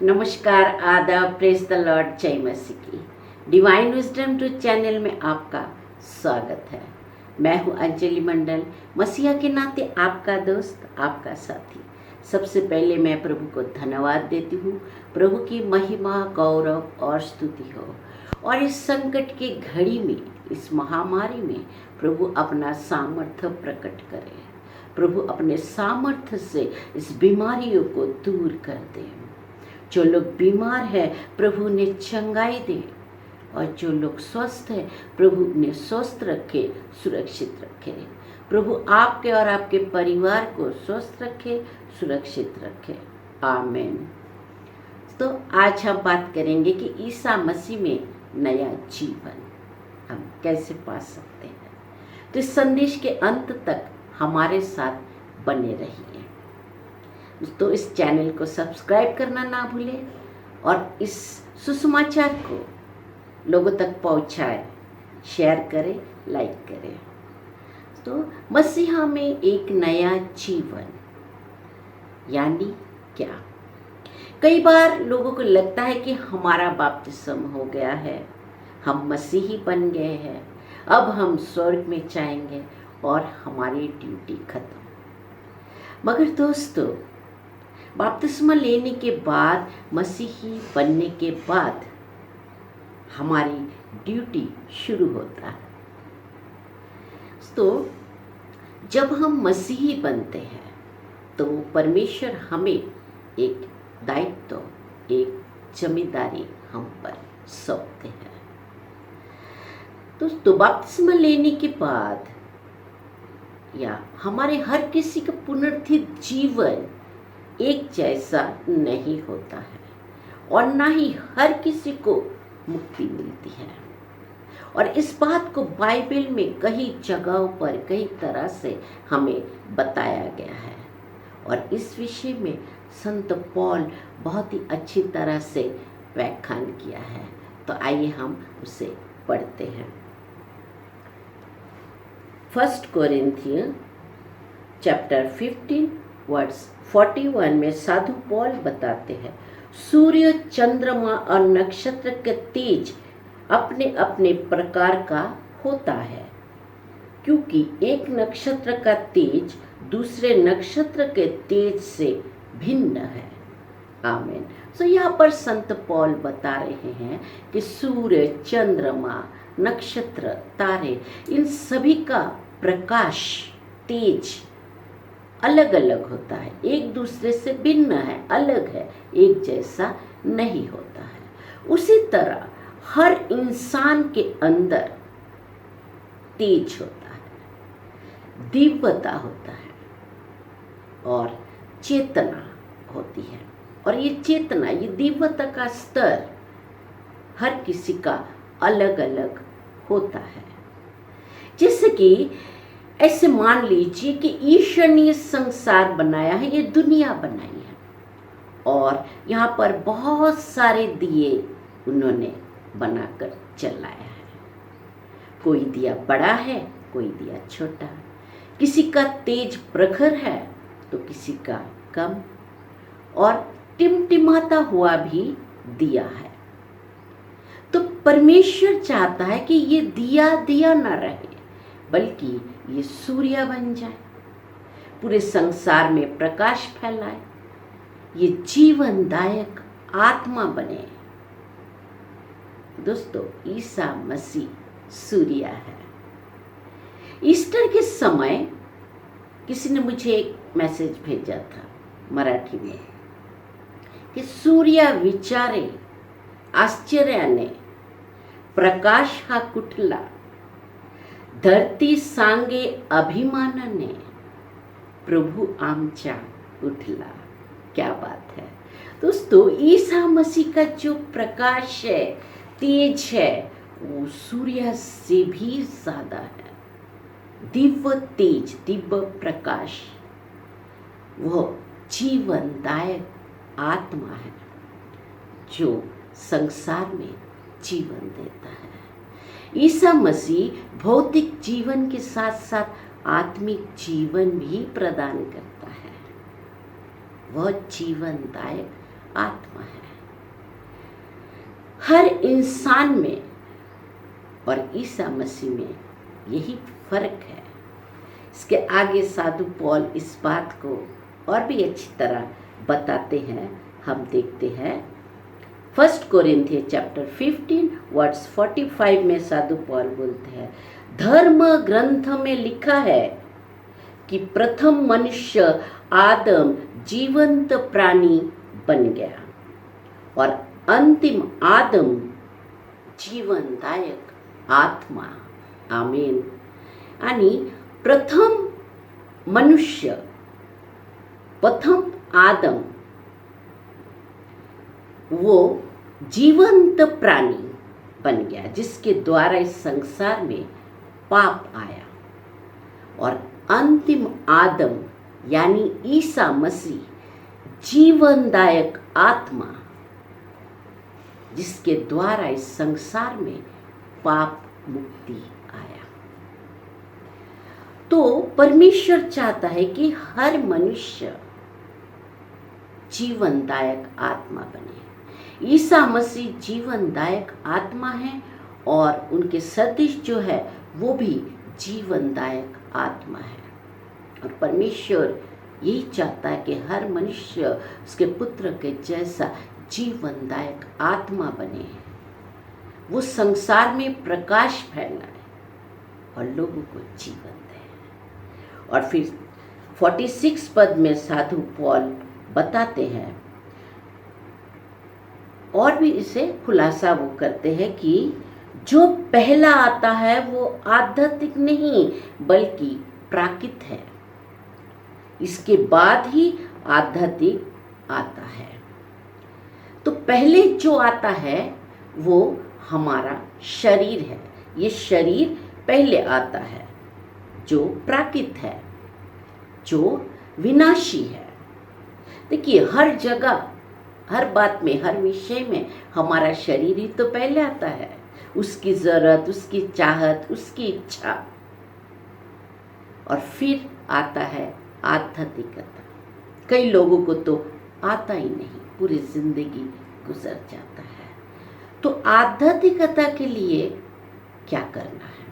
नमस्कार, आदाब, praise the Lord, जय मसीह की। डिवाइन विजडम टू चैनल में आपका स्वागत है। मैं हूँ अंजलि मंडल, मसीहा के नाते आपका दोस्त, आपका साथी। सबसे पहले मैं प्रभु को धन्यवाद देती हूँ। प्रभु की महिमा, गौरव और स्तुति हो। और इस संकट की घड़ी में, इस महामारी में प्रभु अपना सामर्थ्य प्रकट करे। प्रभु अपने सामर्थ्य से इस बीमारियों को दूर कर दे। जो लोग बीमार है प्रभु उन्हें चंगाई दे, और जो लोग स्वस्थ है प्रभु उन्हें स्वस्थ रखे, सुरक्षित रखे। प्रभु आपके और आपके परिवार को स्वस्थ रखे, सुरक्षित रखे। आमीन। तो आज हम बात करेंगे कि ईसा मसीह में नया जीवन हम कैसे पा सकते हैं। तो इस संदेश के अंत तक हमारे साथ बने रहिए। तो इस चैनल को सब्सक्राइब करना ना भूलें और इस सुसमाचार को लोगों तक पहुंचाएं, शेयर करें, लाइक करें। तो मसीहा में एक नया जीवन यानी क्या? कई बार लोगों को लगता है कि हमारा बपतिस्मा हो गया है, हम मसीही बन गए हैं, अब हम स्वर्ग में जाएंगे और हमारी ड्यूटी खत्म। मगर दोस्तों, बपतिस्मा लेने के बाद, मसीही बनने के बाद हमारी ड्यूटी शुरू होता है। तो जब हम मसीही बनते हैं तो परमेश्वर हमें एक दायित्व, एक जिम्मेदारी हम पर सौंपते हैं। तो बपतिस्मा लेने के बाद या हमारे हर किसी का पुनरुत्थित जीवन एक जैसा नहीं होता है, और ना ही हर किसी को मुक्ति मिलती है। और इस बात को बाइबल में कई जगहों पर कई तरह से हमें बताया गया है, और इस विषय में संत पौल बहुत ही अच्छी तरह से व्याख्यान किया है। तो आइए हम उसे पढ़ते हैं। 1 कोरिन्थियन चैप्टर 15 वर्स 41 में साधु पौल बताते हैं, सूर्य, चंद्रमा और नक्षत्र के तेज अपने अपने प्रकार का होता है, क्योंकि एक नक्षत्र का तेज दूसरे नक्षत्र के तेज से भिन्न है। आमीन। तो यहाँ पर संत पौल बता रहे हैं कि सूर्य, चंद्रमा, नक्षत्र, तारे, इन सभी का प्रकाश, तेज अलग अलग होता है, एक दूसरे से भिन्न है, अलग है, एक जैसा नहीं होता है। उसी तरह हर इंसान के अंदर तेज होता है, दिव्यता होता है और चेतना होती है। और ये चेतना, ये दिव्यता का स्तर हर किसी का अलग अलग होता है। जैसे कि ऐसे मान लीजिए कि ईश्वर ने ये संसार बनाया है, ये दुनिया बनाई है, और यहाँ पर बहुत सारे दिए उन्होंने बनाकर चलाया है। कोई दिया बड़ा है, कोई दिया छोटा है, किसी का तेज प्रखर है तो किसी का कम, और टिमटिमाता हुआ भी दिया है। तो परमेश्वर चाहता है कि ये दिया दिया ना रहे, बल्कि ये सूर्य बन जाए, पूरे संसार में प्रकाश फैलाए, ये जीवनदायक आत्मा बने। दोस्तों, ईसा मसीह सूर्य है। ईस्टर के समय किसी ने मुझे एक मैसेज भेजा था मराठी में कि सूर्य विचारे आश्चर्याने, प्रकाश हा कुठला, धरती सांगे अभिमानाने, प्रभु आमच्या उठला। क्या बात है दोस्तों, ईसा मसीह का जो प्रकाश है, तेज है, वो सूर्य से भी ज्यादा है। दिव्य तेज, दिव्य प्रकाश, वो जीवनदायक आत्मा है जो संसार में जीवन देता है। ईसा मसीह भौतिक जीवन के साथ साथ आत्मिक जीवन भी प्रदान करता है। वह जीवनदायक आत्मा है। हर इंसान में और ईसा मसीह में यही फर्क है। इसके आगे साधु पौल इस बात को और भी अच्छी तरह बताते हैं। हम देखते हैं 1 कोरिन्थियन चैप्टर 15 वर्स 45 में साधु पौल बोलते हैं, धर्म ग्रंथ में लिखा है कि प्रथम मनुष्य आदम जीवंत प्राणी बन गया और अंतिम आदम जीवनदायक आत्मा। आमीन। आणि प्रथम मनुष्य, प्रथम आदम वो जीवंत प्राणी बन गया जिसके द्वारा इस संसार में पाप आया, और अंतिम आदम यानी ईसा मसीह जीवनदायक आत्मा जिसके द्वारा इस संसार में पाप मुक्ति आया। तो परमेश्वर चाहता है कि हर मनुष्य जीवनदायक आत्मा बने। ईसा मसीह जीवनदायक आत्मा है और उनके सदृश जो है वो भी जीवनदायक आत्मा है। और परमेश्वर यही चाहता है कि हर मनुष्य उसके पुत्र के जैसा जीवनदायक आत्मा बने, वो संसार में प्रकाश फैलाए और लोगों को जीवन दे। और फिर 46 पद में साधु पौल बताते हैं और भी इसे खुलासा वो करते हैं कि जो पहला आता है वो आध्यात्मिक नहीं बल्कि प्राकृत है, इसके बाद ही आध्यात्मिक आता है। तो पहले जो आता है वो हमारा शरीर है। ये शरीर पहले आता है जो प्राकृत है, जो विनाशी है। देखिए हर जगह, हर बात में, हर विषय में हमारा शरीर ही तो पहले आता है, उसकी जरूरत, उसकी चाहत, उसकी इच्छा, और फिर आता है आध्यात्मिकता। कई लोगों को तो आता ही नहीं, पूरी जिंदगी गुजर जाता है। तो आध्यात्मिकता के लिए क्या करना है?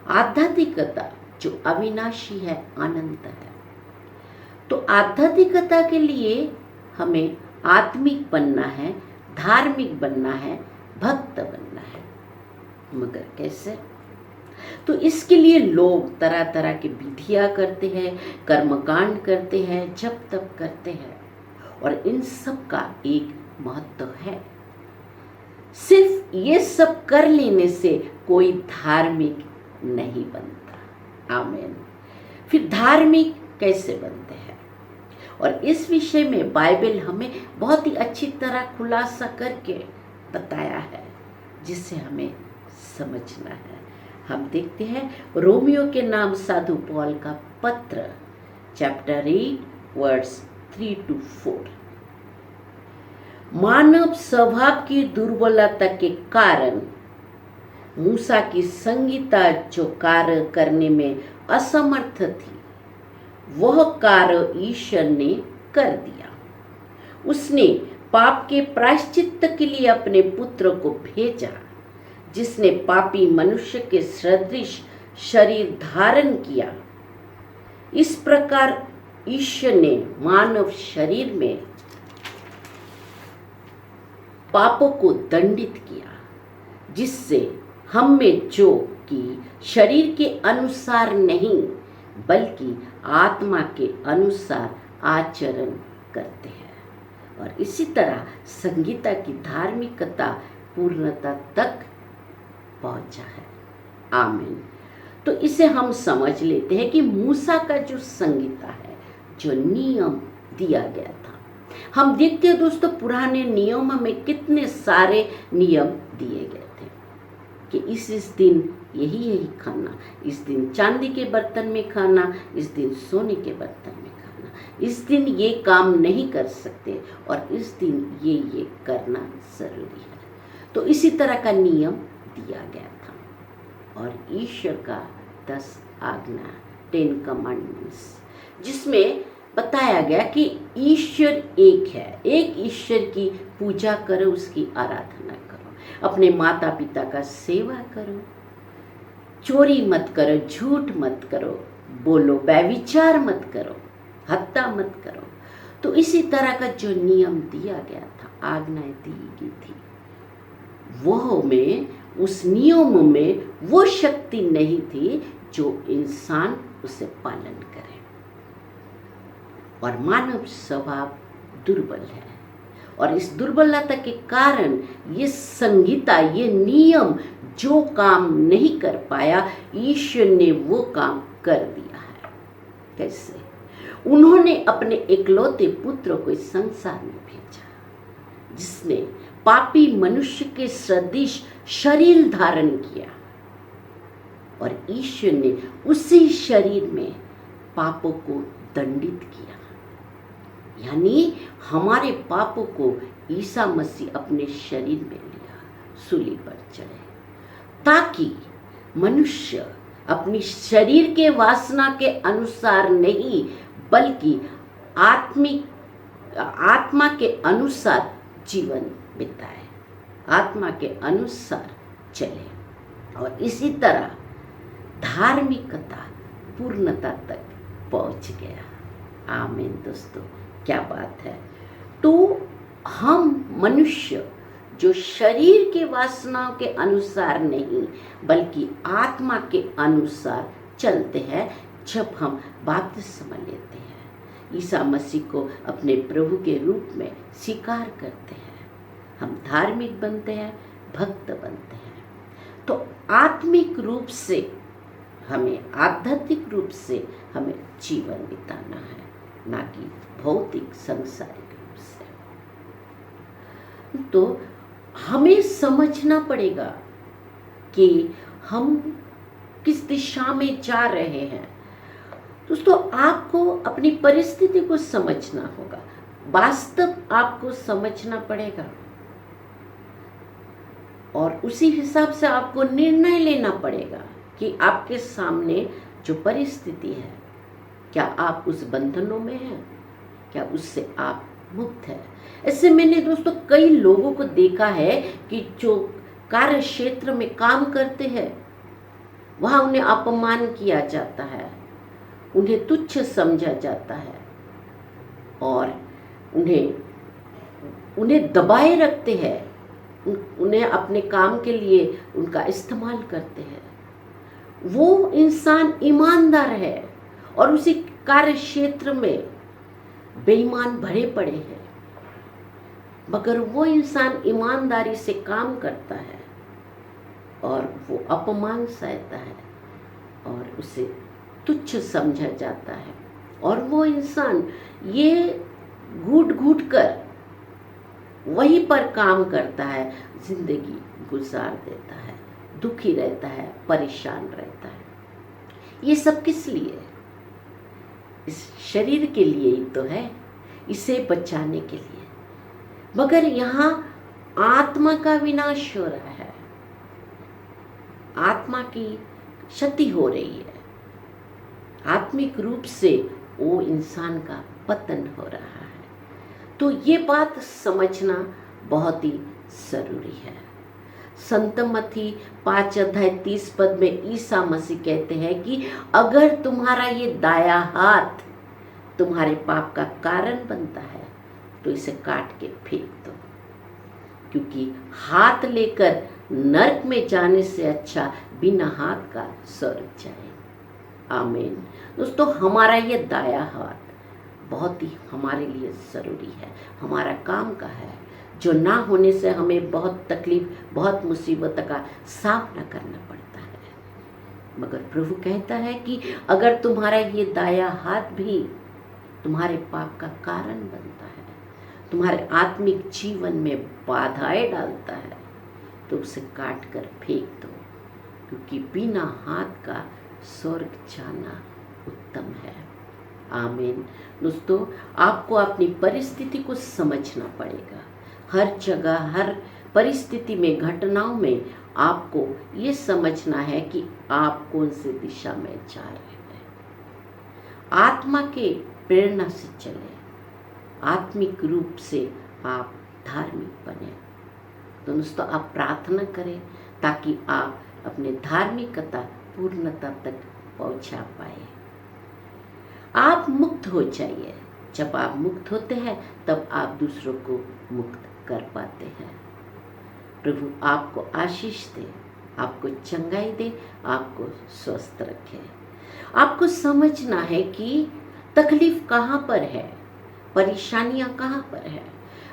आध्यात्मिकता जो अविनाशी है, अनंत है, तो आध्यात्मिकता के लिए हमें आत्मिक बनना है, धार्मिक बनना है, भक्त बनना है। मगर कैसे? तो इसके लिए लोग तरह तरह की विधियां करते हैं, कर्मकांड करते हैं, जप तप करते हैं, और इन सब का एक महत्व है। सिर्फ ये सब कर लेने से कोई धार्मिक नहीं बनता। आमीन। फिर धार्मिक कैसे बनते हैं? और इस विषय में बाइबल हमें बहुत ही अच्छी तरह खुलासा करके बताया है, जिससे हमें समझना है। हम देखते हैं रोमियो के नाम साधु पौल का पत्र चैप्टर 8 वर्स 3 to 4। मानव स्वभाव की दुर्बलता के कारण मूसा की संहिता जो कार्य करने में असमर्थ थी, वह कार्य ईश्वर ने कर दिया। उसने पाप के प्रायश्चित्त के लिए अपने पुत्र को भेजा, जिसने पापी मनुष्य के सदृश शरीर धारण किया। इस प्रकार ईश्वर ने मानव शरीर में पापों को दंडित किया, जिससे हम में जो कि शरीर के अनुसार नहीं बल्कि आत्मा के अनुसार आचरण करते हैं। और इसी तरह संहिता की धार्मिकता पूर्णता तक पहुंचा है। आमीन। तो इसे हम समझ लेते हैं कि मूसा का जो संहिता है, जो नियम दिया गया था, हम देखते हैं दोस्तों पुराने नियम में कितने सारे नियम दिए गए थे कि इस दिन यही खाना, इस दिन चांदी के बर्तन में खाना, इस दिन सोने के बर्तन में खाना, इस दिन ये काम नहीं कर सकते और इस दिन ये करना जरूरी है। तो इसी तरह का नियम दिया गया था। और ईश्वर का 10 आज्ञा, 10 कमांडमेंट्स, जिसमें बताया गया कि ईश्वर एक है, एक ईश्वर की पूजा करो, उसकी आराधना करो, अपने माता पिता का सेवा करो, चोरी मत करो, झूठ मत करो, बोलो व्यभिचार मत करो, हत्या मत करो। तो इसी तरह का जो नियम दिया गया था, आज्ञाएं दी गई थी, वह में, उस नियम में वो शक्ति नहीं थी जो इंसान उसे पालन करे। और मानव स्वभाव दुर्बल है, और इस दुर्बलता के कारण ये संहिता, ये नियम जो काम नहीं कर पाया, ईश्वर ने वो काम कर दिया है। कैसे? उन्होंने अपने इकलौते पुत्र को इस संसार में भेजा, जिसने पापी मनुष्य के सदृश शरीर धारण किया, और ईश्वर ने उसी शरीर में पापों को दंडित किया। यानी हमारे पापों को ईसा मसीह अपने शरीर में लिया, सूली पर चढ़े, ताकि मनुष्य अपनी शरीर के वासना के अनुसार नहीं, बल्कि आत्मा के अनुसार जीवन बिताए, आत्मा के अनुसार चले, और इसी तरह धार्मिकता पूर्णता तक पहुंच गया। आमीन दोस्तों, क्या बात है। तो हम मनुष्य जो शरीर के वासनाओं के अनुसार नहीं, बल्कि आत्मा के अनुसार चलते हैं, जब हम बपतिस्मा लेते हैं, ईसा मसीह को अपने प्रभु के रूप में स्वीकार करते हैं, हम धार्मिक बनते हैं, भक्त बनते हैं। तो आत्मिक रूप से हमें, आध्यात्मिक रूप से हमें जीवन बिताना है, ना कि भौतिक सांसारिक रूप से। तो हमें समझना पड़ेगा कि हम किस दिशा में जा रहे हैं। दोस्तों, आपको अपनी परिस्थिति को समझना होगा, वास्तव आपको समझना पड़ेगा, और उसी हिसाब से आपको निर्णय लेना पड़ेगा कि आपके सामने जो परिस्थिति है, क्या आप उस बंधनों में हैं, क्या उससे आप मुक्त है। ऐसे मैंने दोस्तों कई लोगों को देखा है कि जो कार्य क्षेत्र में काम करते हैं, वहां उन्हें अपमान किया जाता है, उन्हें तुच्छ समझा जाता है, और उन्हें दबाए रखते हैं, उन्हें अपने काम के लिए उनका इस्तेमाल करते हैं। वो इंसान ईमानदार है, और उसी कार्य क्षेत्र में बेईमान भरे पड़े हैं, मगर वो इंसान ईमानदारी से काम करता है, और वो अपमान सहता है, और उसे तुच्छ समझा जाता है, और वो इंसान ये घूट घूट कर वहीं पर काम करता है, जिंदगी गुजार देता है, दुखी रहता है, परेशान रहता है। ये सब किस लिए? इस शरीर के लिए ही तो है, इसे बचाने के लिए। मगर यहाँ आत्मा का विनाश हो रहा है, आत्मा की क्षति हो रही है, आत्मिक रूप से वो इंसान का पतन हो रहा है। तो ये बात समझना बहुत ही जरूरी है। संत मत्ती 5:30 में ईसा मसीह कहते हैं कि अगर तुम्हारा ये दाया हाथ तुम्हारे पाप का कारण बनता है, तो इसे काट के फेंक दो, क्योंकि हाथ लेकर नरक में जाने से अच्छा बिना हाथ का स्वर्ग जाए। आमीन। दोस्तों, हमारा ये दाया हाथ बहुत ही हमारे लिए ज़रूरी है, हमारा काम का है, जो ना होने से हमें बहुत तकलीफ, बहुत मुसीबत का सामना करना पड़ता है। मगर प्रभु कहता है कि अगर तुम्हारा ये दाया हाथ भी तुम्हारे पाप का कारण बनता है, तुम्हारे आत्मिक जीवन में बाधाएं डालता है, तो उसे काट कर फेंक दो, क्योंकि बिना हाथ का स्वर्ग जाना उत्तम है। आमीन। दोस्तों, आपको अपनी परिस्थिति को समझना पड़ेगा। हर जगह, हर परिस्थिति में, घटनाओं में आपको ये समझना है कि आप कौन सी दिशा में जा रहे हैं। आत्मा के प्रेरणा से चले, आत्मिक रूप से आप धार्मिक बने। तो दोस्तों, आप प्रार्थना करें ताकि आप अपने धार्मिकता पूर्णता तक पहुंचा पाए। आप मुक्त हो जाइए। जब आप मुक्त होते हैं तब आप दूसरों को मुक्त कर पाते हैं। प्रभु आपको आशीष दे, आपको चंगाई दे, आपको स्वस्थ रखे। आपको समझना है कि तकलीफ कहाँ पर है, परेशानियाँ कहाँ पर है।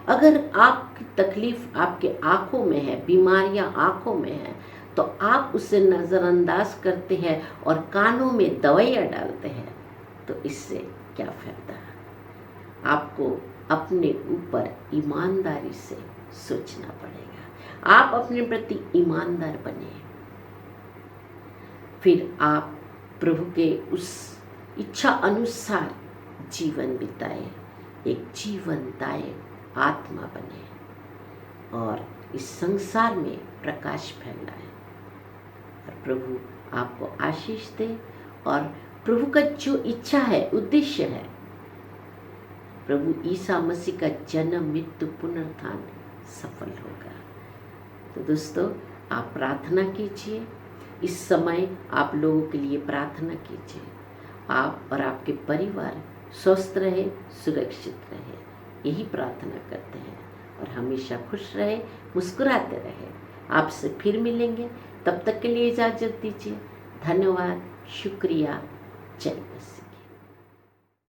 अगर आपकी तकलीफ आपके आँखों में है, बीमारियाँ आँखों में है, तो आप उसे नज़रअंदाज करते हैं और कानों में दवाइयाँ डालते हैं, तो इससे क्या फायदा। आपको अपने ऊपर ईमानदारी से सोचना पड़ेगा। आप अपने प्रति ईमानदार बने, फिर आप प्रभु के उस इच्छा अनुसार जीवन बिताए, एक जीवनदायक आत्मा बने और इस संसार में प्रकाश फैलाए। और प्रभु आपको आशीष दे और प्रभु का जो इच्छा है, उद्देश्य है, प्रभु ईसा मसीह का जन्म, मृत्यु, पुनरुत्थान सफल होगा। तो दोस्तों, आप प्रार्थना कीजिए। इस समय आप लोगों के लिए प्रार्थना कीजिए। आप और आपके परिवार स्वस्थ रहे, सुरक्षित रहे, यही प्रार्थना करते हैं। और हमेशा खुश रहे, मुस्कुराते रहे। आपसे फिर मिलेंगे, तब तक के लिए इजाज़त दीजिए। धन्यवाद, शुक्रिया, जय मसीह।